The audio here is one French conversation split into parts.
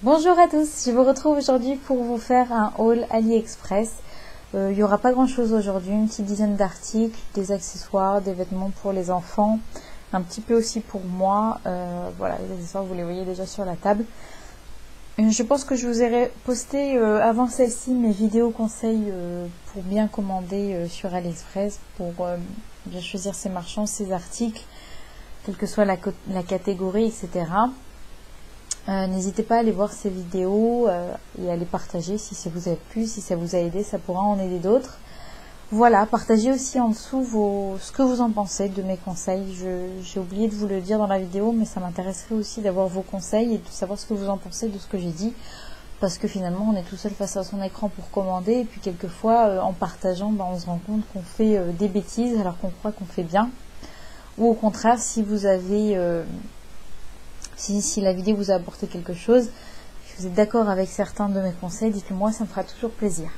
Bonjour à tous, je vous retrouve aujourd'hui pour vous faire un haul AliExpress. Il n'y aura pas grand chose aujourd'hui, une petite dizaine d'articles, des accessoires, des vêtements pour les enfants, un petit peu aussi pour moi. Voilà, les accessoires vous les voyez déjà sur la table. Je pense que je vous ai posté avant celle-ci mes vidéos conseils pour bien commander sur AliExpress, pour bien choisir ses marchands, ses articles, quelle que soit la catégorie, etc. N'hésitez pas à aller voir ces vidéos et à les partager si ça vous a plu, si ça vous a aidé, ça pourra en aider d'autres. Voilà, partagez aussi en dessous ce que vous en pensez de mes conseils. J'ai oublié de vous le dire dans la vidéo, mais ça m'intéresserait aussi d'avoir vos conseils et de savoir ce que vous en pensez de ce que j'ai dit. Parce que finalement, on est tout seul face à son écran pour commander. Et puis quelquefois, en partageant, on se rend compte qu'on fait des bêtises alors qu'on croit qu'on fait bien. Ou au contraire, si vous avez... Si la vidéo vous a apporté quelque chose, si vous êtes d'accord avec certains de mes conseils, dites-le moi, ça me fera toujours plaisir.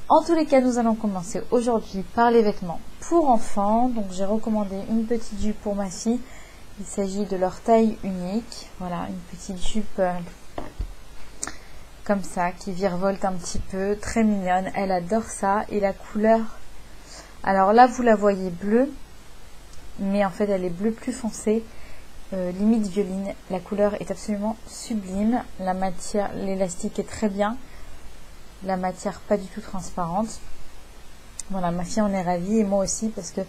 En tous les cas, nous allons commencer aujourd'hui par les vêtements pour enfants. Donc j'ai recommandé une petite jupe pour ma fille. Il s'agit de leur taille unique. Voilà, une petite jupe comme ça, qui virevolte un petit peu, très mignonne. Elle adore ça. Et la couleur, alors là vous la voyez bleue, mais en fait elle est bleue plus foncée. Limite violine, la couleur est absolument sublime, la matière, l'élastique est très bien, la matière pas du tout transparente. Voilà, ma fille en est ravie et moi aussi parce que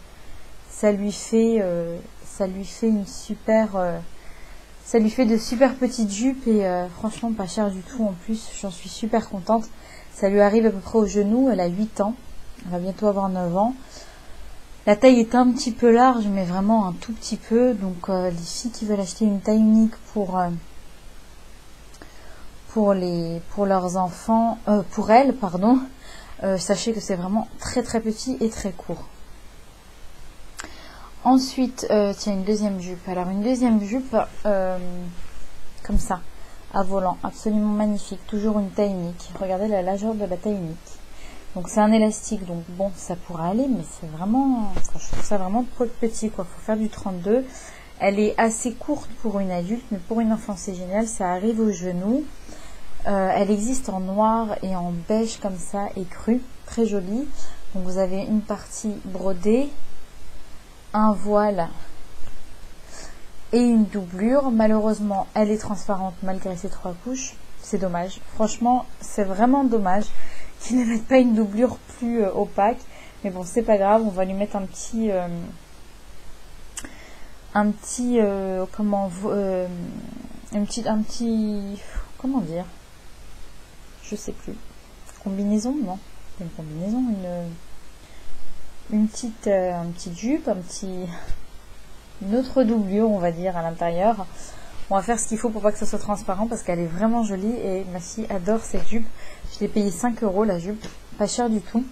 ça lui fait une super, ça lui fait de super petites jupes et franchement pas cher du tout en plus, j'en suis super contente. Ça lui arrive à peu près au genou, elle a 8 ans, elle va bientôt avoir 9 ans. La taille est un petit peu large, mais vraiment un tout petit peu. Donc les filles qui veulent acheter une taille unique pour leurs enfants, pour elles, pardon, sachez que c'est vraiment très très petit et très court. Ensuite, tiens, une deuxième jupe. Alors une deuxième jupe comme ça, à volant, absolument magnifique. Toujours une taille unique. Regardez la largeur de la taille unique. Donc c'est un élastique, donc bon, ça pourra aller, mais c'est vraiment, je trouve ça vraiment trop petit, quoi. Faut faire du 32. Elle est assez courte pour une adulte, mais pour une enfant c'est génial. Ça arrive au genou. Elle existe en noir et en beige comme ça, écru, très jolie. Donc vous avez une partie brodée, un voile et une doublure. Malheureusement, elle est transparente malgré ses 3 couches. C'est dommage. Franchement, c'est vraiment dommage qu'ils ne mettent pas une doublure plus opaque, mais bon, c'est pas grave, on va lui mettre comment dire, je sais plus, combinaison, non, pas une combinaison, une petite jupe, une autre doublure, on va dire, à l'intérieur. On va faire ce qu'il faut pour pas que ça soit transparent parce qu'elle est vraiment jolie et ma fille adore cette jupe. Je l'ai payé 5 € la jupe, pas cher du tout.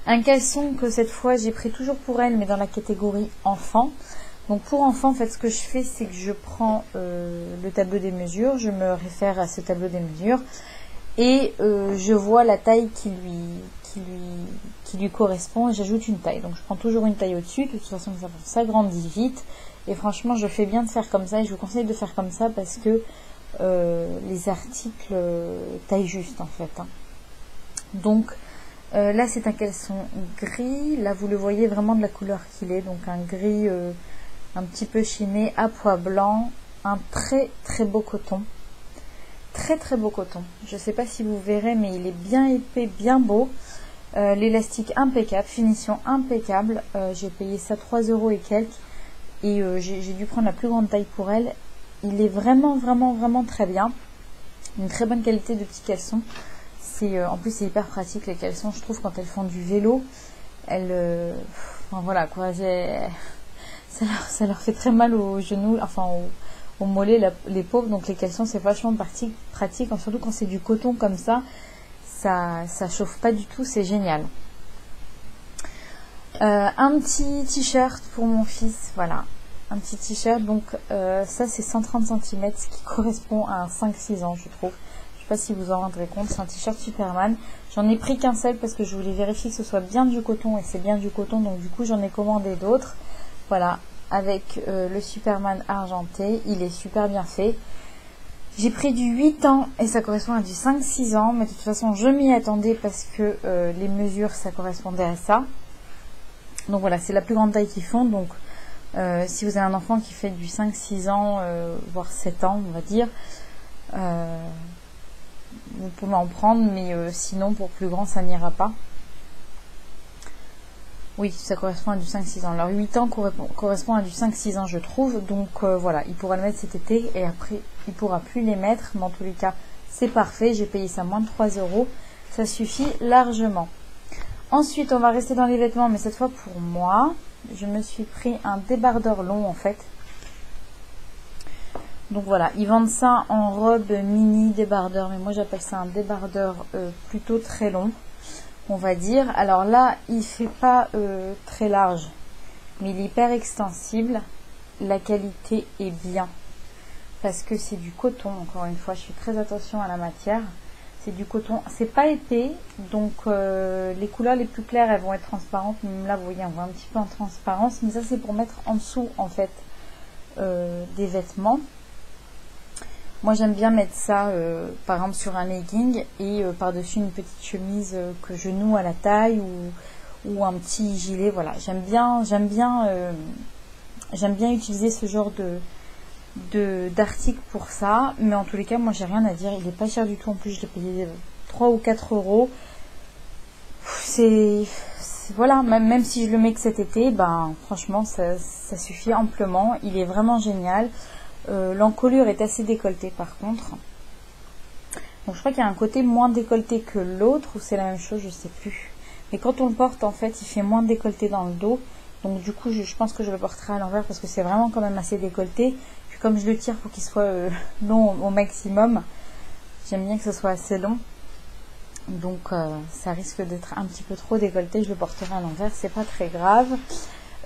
Un caleçon que cette fois j'ai pris toujours pour elle mais dans la catégorie enfant. Donc pour enfant, en fait, ce que je fais, c'est que je prends le tableau des mesures, je me réfère à ce tableau des mesures et je vois la taille qui lui correspond et j'ajoute une taille. Donc je prends toujours une taille au-dessus, de toute façon ça grandit vite. Et franchement, je fais bien de faire comme ça et je vous conseille de faire comme ça parce que les articles taillent juste en fait. Donc là, c'est un caleçon gris. Là, vous le voyez vraiment de la couleur qu'il est. Donc un gris un petit peu chiné à pois blanc. Un très très beau coton. Très très beau coton. Je ne sais pas si vous verrez, mais il est bien épais, bien beau. L'élastique impeccable, finition impeccable. J'ai payé ça 3 € et quelques. Et j'ai dû prendre la plus grande taille pour elle. Il est vraiment, vraiment, vraiment très bien. Une très bonne qualité de petit caleçon. En plus, c'est hyper pratique les caleçons, je trouve, quand elles font du vélo. Enfin, voilà, quoi. Ça leur fait très mal aux genoux, enfin aux mollets, les pauvres. Donc les caleçons, c'est vachement pratique, surtout quand c'est du coton comme ça. Ça chauffe pas du tout, c'est génial. Un petit t-shirt pour mon fils, voilà, un petit t-shirt, donc ça c'est 130 cm, ce qui correspond à un 5-6 ans je trouve, je sais pas si vous en rendrez compte, c'est un t-shirt Superman, j'en ai pris qu'un seul parce que je voulais vérifier que ce soit bien du coton et c'est bien du coton, donc du coup j'en ai commandé d'autres, voilà, avec le Superman argenté, il est super bien fait. J'ai pris du 8 ans et ça correspond à du 5-6 ans, mais de toute façon je m'y attendais parce que les mesures ça correspondait à ça. Donc voilà, c'est la plus grande taille qu'ils font. Donc si vous avez un enfant qui fait du 5-6 ans, voire 7 ans on va dire, vous pouvez en prendre, mais sinon pour plus grand ça n'ira pas. Oui, ça correspond à du 5-6 ans. Alors 8 ans correspond à du 5-6 ans je trouve. Donc voilà, il pourra le mettre cet été et après il pourra plus les mettre. Mais en tous les cas, c'est parfait. J'ai payé ça moins de 3 €. Ça suffit largement. Ensuite, on va rester dans les vêtements, mais cette fois pour moi. Je me suis pris un débardeur long en fait. Donc voilà, ils vendent ça en robe mini débardeur. Mais moi j'appelle ça un débardeur plutôt très long, on va dire. Alors là, il fait pas très large, mais il est hyper extensible. La qualité est bien parce que c'est du coton. Encore une fois, je fais très attention à la matière. C'est du coton, c'est pas épais, donc les couleurs les plus claires elles vont être transparentes. Même là, vous voyez, on voit un petit peu en transparence, mais ça c'est pour mettre en dessous en fait des vêtements. Moi j'aime bien mettre ça par exemple sur un legging et par-dessus une petite chemise que je noue à la taille ou un petit gilet. Voilà, j'aime bien utiliser ce genre d'article pour ça, mais en tous les cas moi j'ai rien à dire, il est pas cher du tout. En plus je l'ai payé 3 ou 4 €. C'est voilà, même si je le mets que cet été, ben franchement ça suffit amplement. Il est vraiment génial. L'encolure est assez décolletée par contre, donc je crois qu'il y a un côté moins décolleté que l'autre, ou c'est la même chose, je sais plus, mais quand on le porte en fait il fait moins décolleté dans le dos. Donc du coup je pense que je le porterai à l'envers parce que c'est vraiment quand même assez décolleté. Puis comme je le tire pour qu'il soit long au maximum, j'aime bien que ce soit assez long. Donc ça risque d'être un petit peu trop décolleté, je le porterai à l'envers, c'est pas très grave.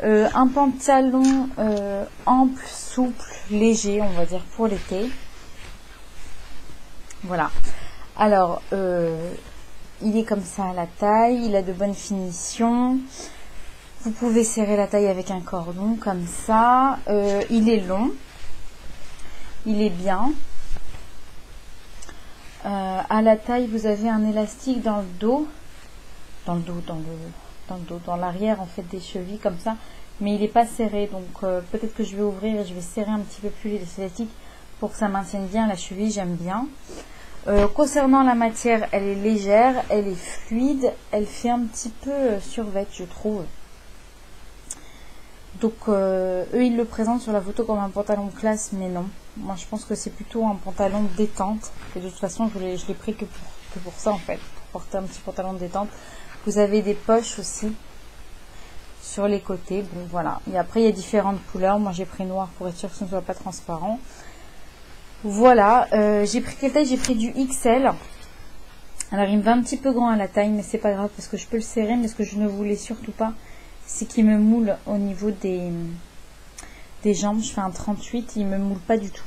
Un pantalon ample, souple, léger, on va dire pour l'été. Voilà. Alors il est comme ça à la taille, il a de bonnes finitions. Vous pouvez serrer la taille avec un cordon comme ça. Il est long. Il est bien. À la taille, vous avez un élastique dans le dos. Dans l'arrière en fait des chevilles comme ça. Mais il n'est pas serré. Donc peut-être que je vais ouvrir et je vais serrer un petit peu plus les élastiques pour que ça maintienne bien la cheville. J'aime bien. Concernant la matière, elle est légère, elle est fluide. Elle fait un petit peu survêt, je trouve. Donc eux ils le présentent sur la photo comme un pantalon de classe, mais non. Moi je pense que c'est plutôt un pantalon de détente. Et de toute façon je l'ai pris que pour ça en fait, pour porter un petit pantalon de détente. Vous avez des poches aussi sur les côtés. Bon voilà. Et après il y a différentes couleurs. Moi j'ai pris noir pour être sûr que ce ne soit pas transparent. Voilà. J'ai pris quelle taille? J'ai pris du XL. Alors il me va un petit peu grand à la taille, mais c'est pas grave parce que je peux le serrer. Mais ce que je ne voulais surtout pas, c'est qu'il me moule au niveau des jambes. Je fais un 38, il me moule pas du tout.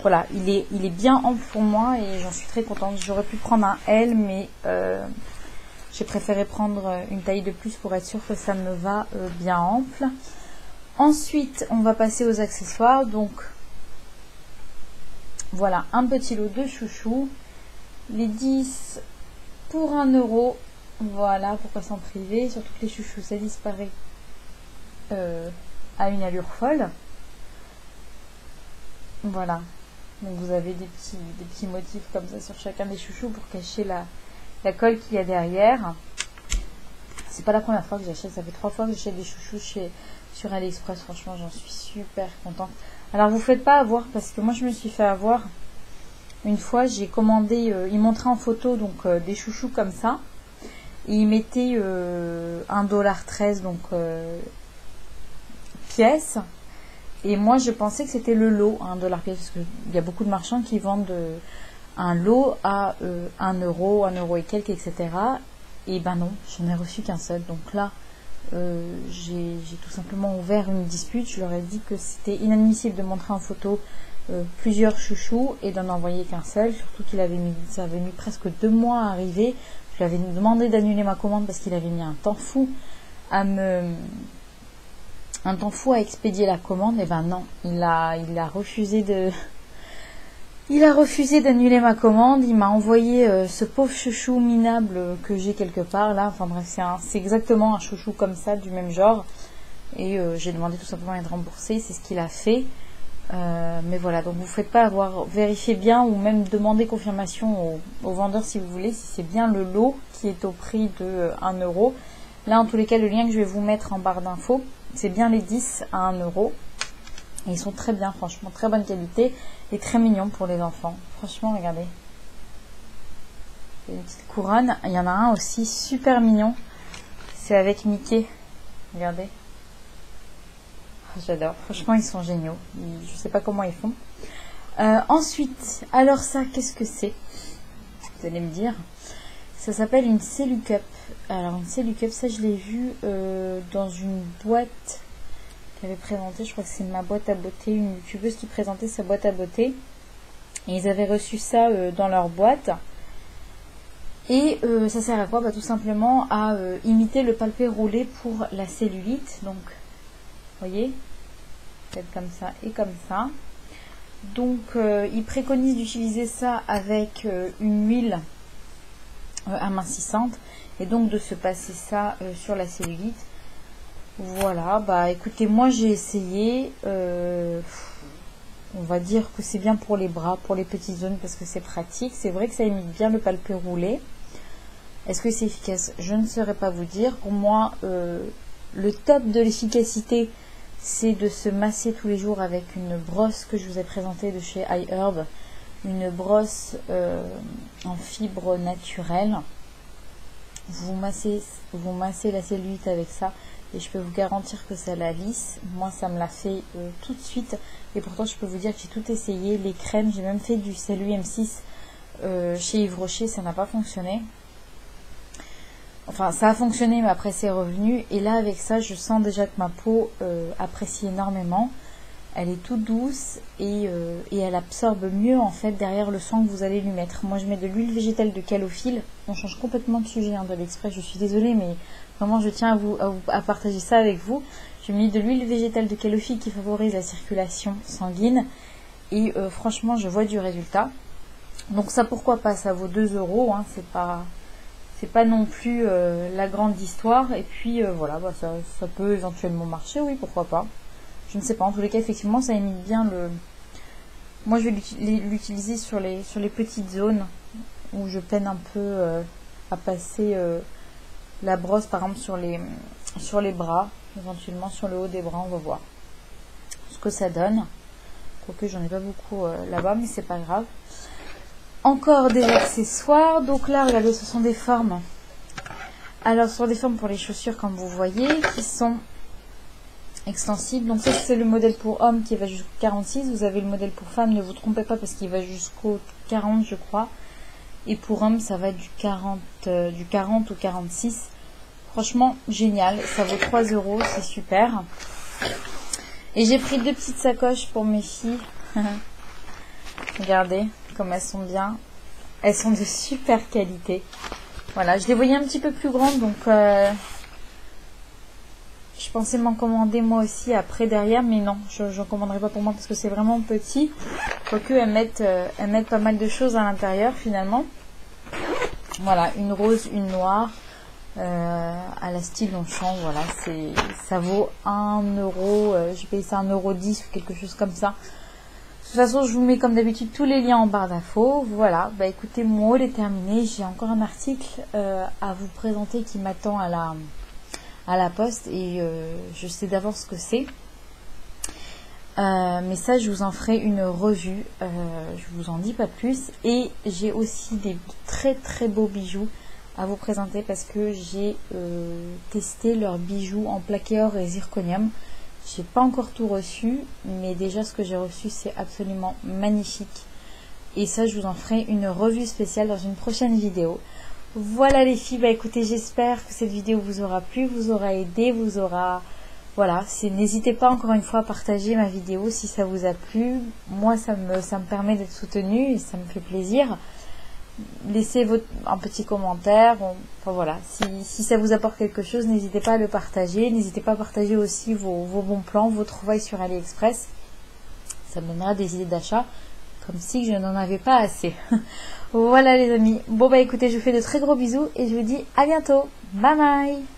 Voilà, il est bien ample pour moi et j'en suis très contente. J'aurais pu prendre un L, mais j'ai préféré prendre une taille de plus pour être sûr que ça me va bien ample. Ensuite, on va passer aux accessoires. Donc voilà, un petit lot de chouchous. Les 10 pour 1 €. Voilà, pourquoi s'en priver, surtout que les chouchous ça disparaît à une allure folle. Voilà, donc vous avez des petits motifs comme ça sur chacun des chouchous pour cacher la colle qu'il y a derrière. C'est pas la première fois que j'achète, ça fait 3 fois que j'achète des chouchous sur AliExpress. Franchement j'en suis super contente. Alors vous faites pas avoir, parce que moi je me suis fait avoir une fois. J'ai commandé, ils montraient en photo donc des chouchous comme ça. Et ils mettaient 1,13 $, donc pièce. Et moi je pensais que c'était le lot, 1 $ pièce, parce qu'il y a beaucoup de marchands qui vendent un lot à 1 €, 1 € et quelques, etc. Et ben non, j'en ai reçu qu'un seul. Donc là, j'ai tout simplement ouvert une dispute. Je leur ai dit que c'était inadmissible de montrer en photo plusieurs chouchous et d'en envoyer qu'un seul. Surtout qu'il ça avait mis presque 2 mois à arriver. Je lui avais demandé d'annuler ma commande parce qu'il avait mis un temps fou à expédier la commande. Et ben non, il a refusé Il a refusé d'annuler ma commande, il m'a envoyé ce pauvre chouchou minable que j'ai quelque part là, enfin bref c'est exactement un chouchou comme ça du même genre et j'ai demandé tout simplement d'être remboursé, c'est ce qu'il a fait. Mais voilà, donc vous ne faites pas avoir vérifié bien ou même demander confirmation au vendeur si vous voulez, si c'est bien le lot qui est au prix de 1 euro. Là en tous les cas le lien que je vais vous mettre en barre d'infos, c'est bien les 10 à 1 euro. Et ils sont très bien, franchement, très bonne qualité et très mignons pour les enfants. Franchement, regardez. Il y a une petite couronne. Il y en a un aussi super mignon. C'est avec Mickey. Regardez. Oh, j'adore. Franchement, ils sont géniaux. Je ne sais pas comment ils font. Ensuite, alors ça, qu'est-ce que c'est? Vous allez me dire. Ça s'appelle une Cellucup. Alors, une Cellucup, ça, je l'ai vu dans une boîte qui avait présenté, je crois que c'est ma boîte à beauté, une youtubeuse qui présentait sa boîte à beauté. Et ils avaient reçu ça dans leur boîte. Et ça sert à quoi? Bah, tout simplement à imiter le palpé roulé pour la cellulite. Donc, vous voyez, peut-être comme ça et comme ça. Donc, ils préconisent d'utiliser ça avec une huile amincissante. Et donc de se passer ça sur la cellulite. Voilà, bah écoutez, moi j'ai essayé, on va dire que c'est bien pour les bras, pour les petites zones parce que c'est pratique. C'est vrai que ça imite bien le palpé roulé. Est-ce que c'est efficace? Je ne saurais pas vous dire. Pour moi, le top de l'efficacité, c'est de se masser tous les jours avec une brosse que je vous ai présentée de chez iHerb. Une brosse en fibre naturelle. Vous massez la cellulite avec ça. Et je peux vous garantir que ça la lisse. Moi, ça me l'a fait tout de suite. Et pourtant, je peux vous dire que j'ai tout essayé. Les crèmes, j'ai même fait du Celui M6 chez Yves Rocher. Ça n'a pas fonctionné. Enfin, ça a fonctionné, mais après, c'est revenu. Et là, avec ça, je sens déjà que ma peau apprécie énormément. Elle est toute douce et elle absorbe mieux, en fait, derrière le soin que vous allez lui mettre. Moi, je mets de l'huile végétale de calophylle. On change complètement de sujet de l'Express. Je suis désolée, mais... Vraiment, je tiens à partager ça avec vous. J'ai mis de l'huile végétale de calophylle qui favorise la circulation sanguine. Et franchement, je vois du résultat. Donc ça, pourquoi pas? Ça vaut 2 euros. Hein, c'est pas non plus la grande histoire. Et puis voilà, bah, ça peut éventuellement marcher. Oui, pourquoi pas. Je ne sais pas. En tous les cas, effectivement, ça imite bien le... Moi, je vais l'utiliser sur les petites zones où je peine un peu à passer... la brosse par exemple sur les bras, éventuellement sur le haut des bras, on va voir ce que ça donne. Quoique j'en ai pas beaucoup là-bas, mais c'est pas grave. Encore des accessoires. Donc là, regardez, ce sont des formes. Alors, ce sont des formes pour les chaussures, comme vous voyez, qui sont extensibles. Donc ça, c'est le modèle pour homme qui va jusqu'au 46. Vous avez le modèle pour femme, ne vous trompez pas, parce qu'il va jusqu'au 40, je crois. Et pour homme, ça va du 40 au 46. Franchement, génial. Ça vaut 3 euros, c'est super. Et j'ai pris 2 petites sacoches pour mes filles. Regardez comme elles sont bien. Elles sont de super qualité. Voilà, je les voyais un petit peu plus grandes, donc je pensais m'en commander moi aussi après derrière, mais non, je n'en commanderai pas pour moi parce que c'est vraiment petit. Quoique elles mettent pas mal de choses à l'intérieur finalement. Voilà, une rose, une noire, à la style Longchamp, voilà, ça vaut 1 euro, j'ai payé ça 1,10 € ou quelque chose comme ça. De toute façon, je vous mets comme d'habitude tous les liens en barre d'infos. Voilà, bah écoutez, mon haul est terminé. J'ai encore un article à vous présenter qui m'attend à la poste et je sais d'avance ce que c'est. Mais ça, je vous en ferai une revue. Je vous en dis pas plus. Et j'ai aussi des très très beaux bijoux à vous présenter parce que j'ai testé leurs bijoux en plaqué or et zirconium. J'ai pas encore tout reçu, mais déjà ce que j'ai reçu c'est absolument magnifique. Et ça, je vous en ferai une revue spéciale dans une prochaine vidéo. Voilà les filles, bah écoutez, j'espère que cette vidéo vous aura plu, vous aura aidé, vous aura... Voilà, n'hésitez pas encore une fois à partager ma vidéo si ça vous a plu. Moi, ça me permet d'être soutenue et ça me fait plaisir. Laissez un petit commentaire. Enfin voilà, si ça vous apporte quelque chose, n'hésitez pas à le partager. N'hésitez pas à partager aussi vos bons plans, vos trouvailles sur AliExpress. Ça me donnera des idées d'achat. Comme si je n'en avais pas assez. Voilà les amis. Bon bah écoutez, je vous fais de très gros bisous et je vous dis à bientôt. Bye bye.